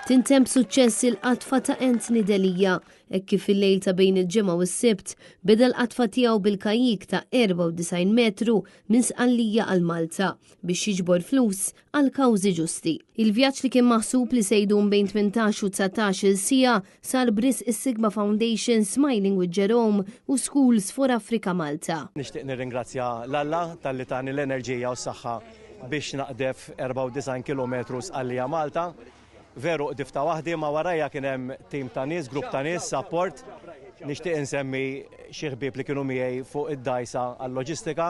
Tintemm suċċess il-qatfa ta' Anthony Delia, kif il-lejl ta' bejn il-ġimgħa u s-sibt beda l-qatfa tiegħu bil-kajik ta' 94 metru minn Sqallija għal Malta biex jiġbor flus għal kawżi ġusti. Il-vjaġġ li kien maħsub li se jdum bejn 18 u 19 sija sar bris is-Sigma Foundation, Smiling with Jerome u Schools for Africa Malta. Nixtieq nirringrazzja l-Alla tal-li tani l-enerġija u s-saħħa biex naqdef 94 km Sqallija Malta. Veru qdifta waħdi ma warajja kien hemm tim ta' nies, grupp ta' nies, support. Nixtieq insemmi xi ħbieb li kienu miegħi fuq id-dajsa għall-loġistika,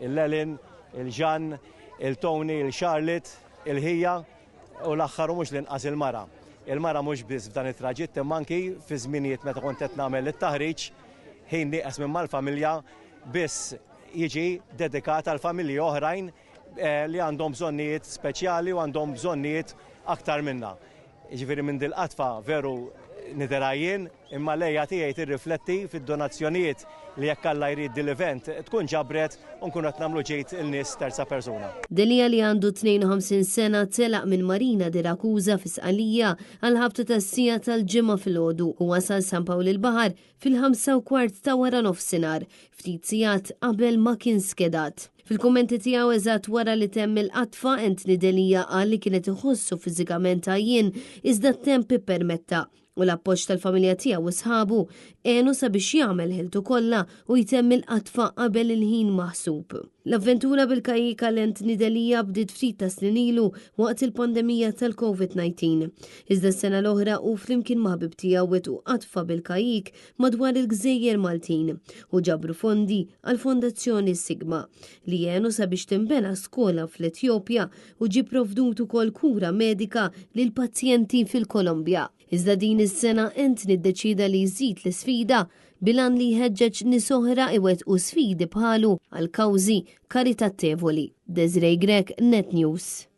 il-Lelin, il-Ġan, il-Tony, il-Charlotte, il-Ħija u l-aħħar u mhux l-inqas il-mara. Il-mara mhux biss f'dan it-traġitt imma anki fi żminijiet meta kont qed nagħmel it-taħriġ ħin nieqes minn mal-familja biss jiġi dedikat għal familji oħrajn li għandhom bżonnijiet speċjali u għandhom bżonnijiet aktar minna. Ġifieri minn dil-qatfa veru niderajjien imma lejja tiegħi tirrifletti fid-donazzjonijiet li jekk Alla jrid dil-event tkun ġabret u nkunu qed nagħmlu ġejt il-nies terza persuna. Delia li għandu 52 sena telaq minn Marina di Rakuża fi Sqallija għal ħabta tas-sija tal-ġimgħa filgħodu u wasal San Pawl il-Baħar fil-5:15 ta' wara nofsinhar, ftit sigħat qabel ma kien skedat. Fil-kummenti tiegħu eżatt wara li temm il-qatfa Anthony Delia qal li kienet iħossu fiżikament għajjien iżda t-temp ippermetta u l-appoġġ tal-familja tiegħu u sħabu għenu sabiex jagħmel ħiltu kollha u jtemm il-qatfa qabel il-ħin maħsub. L-avventura bil-kajik għal Anthony Delia bdiet ftit ta' snin ilu waqt il-pandemija tal-COVID-19. Iżda s-sena l-oħra u flimkien ma' ħbib tiegħu wettqu qatfa bil-kajik madwar il-Gżejjer Maltin u ġabru fondi għal Fondazzjoni Sigma li għenu sabiex timbena skola fl-Etjopja u ġi provdut ukoll kura medika lil pazjenti fil-Kolombja. Iżda din is-sena Anthony ddeċida li jżid l-isfida bilan li jħeġġeġ nies oħra iwettqu sfidi bħalu għal kawżi karitatevoli. Desiree Grek, Net News.